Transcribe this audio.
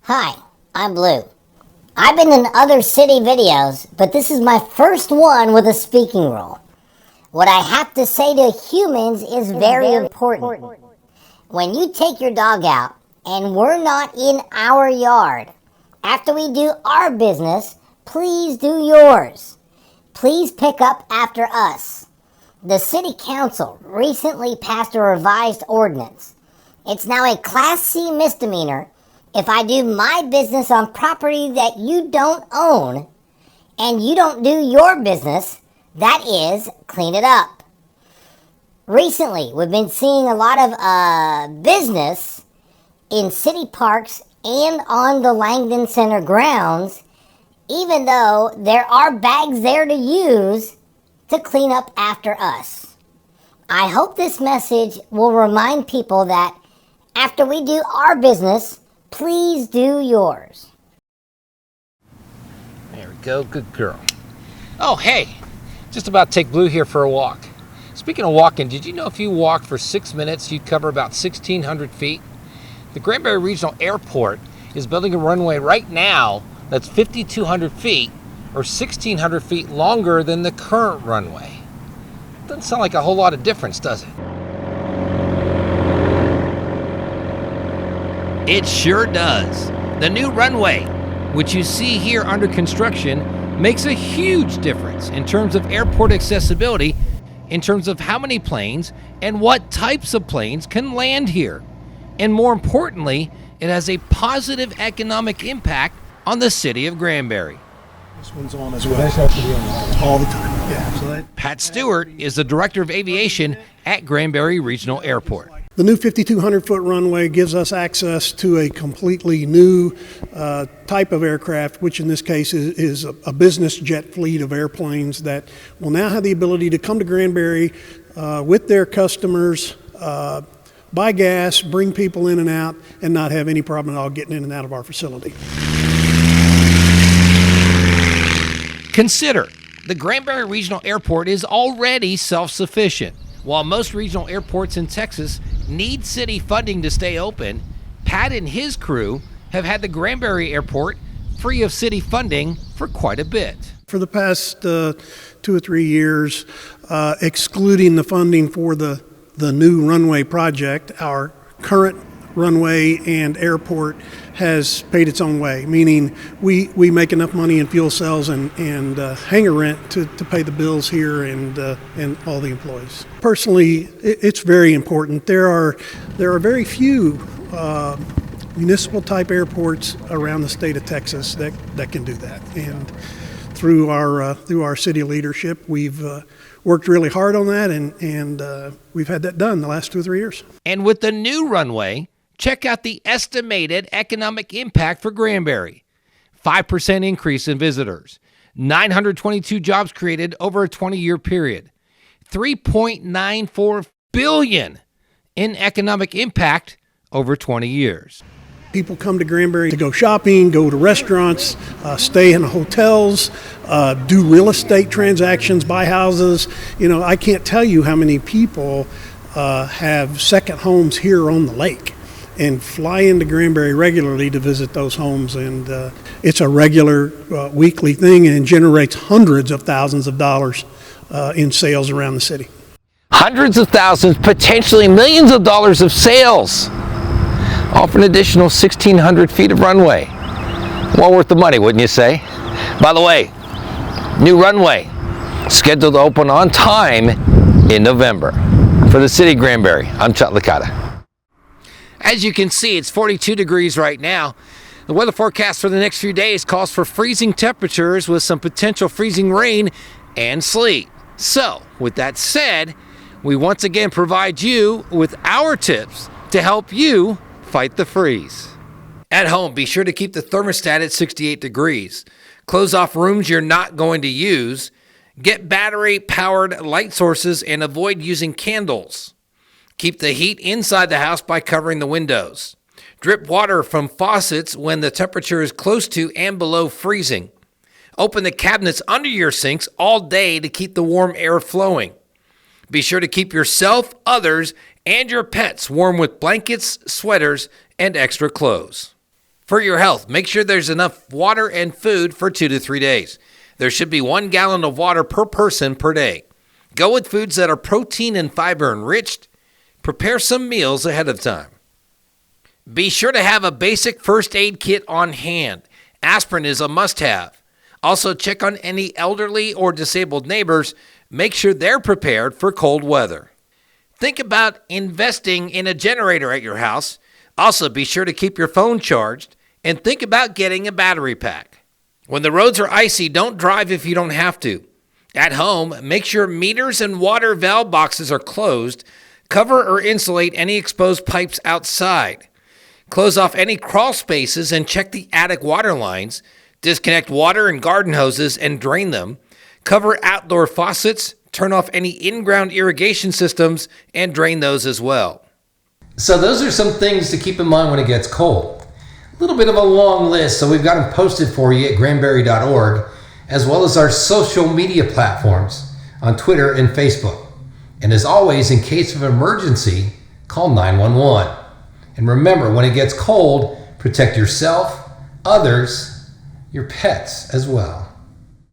Hi, I'm Blue. I've been in other city videos, but this is my first one with a speaking role. What I have to say to humans is very important. When you take your dog out and we're not in our yard, after we do our business, please do yours. Please pick up after us. The City Council recently passed a revised ordinance. It's now a Class C misdemeanor if I do my business on property that you don't own and you don't do your business, that is, clean it up. Recently, we've been seeing a lot of business in city parks and on the Langdon Center grounds, even though there are bags there to use to clean up after us. I hope this message will remind people that after we do our business, please do yours. There we go, good girl. Oh, hey, just about to take Blue here for a walk. Speaking of walking, did you know if you walked for 6 minutes, you'd cover about 1,600 feet? The Granbury Regional Airport is building a runway right now that's 5,200 feet or 1,600 feet longer than the current runway. Doesn't sound like a whole lot of difference, does it? It sure does. The new runway, which you see here under construction, makes a huge difference in terms of airport accessibility, in terms of how many planes and what types of planes can land here. And more importantly, it has a positive economic impact on the city of Granbury. This one's on as well. This has to be on all the time. Yeah. So Pat Stewart is the Director of Aviation at Granbury Regional Airport. the new 5,200-foot runway gives us access to a completely new type of aircraft, which in this case is a business jet fleet of airplanes that will now have the ability to come to Granbury with their customers, buy gas, bring people in and out, and not have any problem at all getting in and out of our facility. Consider, the Granbury Regional Airport is already self-sufficient. While most regional airports in Texas need city funding to stay open, Pat and his crew have had the Granbury Airport free of city funding for quite a bit. For the past 2 or 3 years, excluding the funding for the new runway project, our current runway and airport has paid its own way, meaning we make enough money in fuel cells and hangar rent to pay the bills here and all the employees. Personally, it's very important. There are very few municipal type airports around the state of Texas that can do that. And through our city leadership, we've worked really hard on that, and we've had that done the last 2 or 3 years. And with the new runway, check out the estimated economic impact for Granbury. 5% increase in visitors, 922 jobs created over a 20-year period, $3.94 billion in economic impact over 20 years. People come to Granbury to go shopping, go to restaurants, stay in hotels, do real estate transactions, buy houses. You know, I can't tell you how many people have second homes here on the lake and fly into Granbury regularly to visit those homes. And it's a regular weekly thing and generates hundreds of thousands of dollars in sales around the city. Hundreds of thousands, potentially millions of dollars of sales off an additional 1,600 feet of runway. Well worth the money, wouldn't you say? By the way, new runway scheduled to open on time in November. For the City of Granbury, I'm Chuck Licata. As you can see, it's 42 degrees right now. The weather forecast for the next few days calls for freezing temperatures with some potential freezing rain and sleet. So, with that said, we once again provide you with our tips to help you fight the freeze. At home, be sure to keep the thermostat at 68 degrees. Close off rooms you're not going to use. Get battery-powered light sources and avoid using candles. Keep the heat inside the house by covering the windows. Drip water from faucets when the temperature is close to and below freezing. Open the cabinets under your sinks all day to keep the warm air flowing. Be sure to keep yourself, others, and your pets warm with blankets, sweaters, and extra clothes. For your health, make sure there's enough water and food for 2 to 3 days. There should be 1 gallon of water per person per day. Go with foods that are protein and fiber enriched. Prepare some meals ahead of time. Be sure to have a basic first aid kit on hand. Aspirin is a must-have. Also, check on any elderly or disabled neighbors. Make sure they're prepared for cold weather. Think about investing in a generator at your house. Also, be sure to keep your phone charged and think about getting a battery pack. When the roads are icy, don't drive if you don't have to. At home, make sure meters and water valve boxes are closed. Cover or insulate any exposed pipes outside. Close off any crawl spaces and check the attic water lines. Disconnect water and garden hoses and drain them. Cover outdoor faucets. Turn off any in-ground irrigation systems and drain those as well. So those are some things to keep in mind when it gets cold. A little bit of a long list, so we've got them posted for you at granbury.org, as well as our social media platforms on Twitter and Facebook. And as always, in case of emergency, call 911. And remember, when it gets cold, protect yourself, others, your pets as well.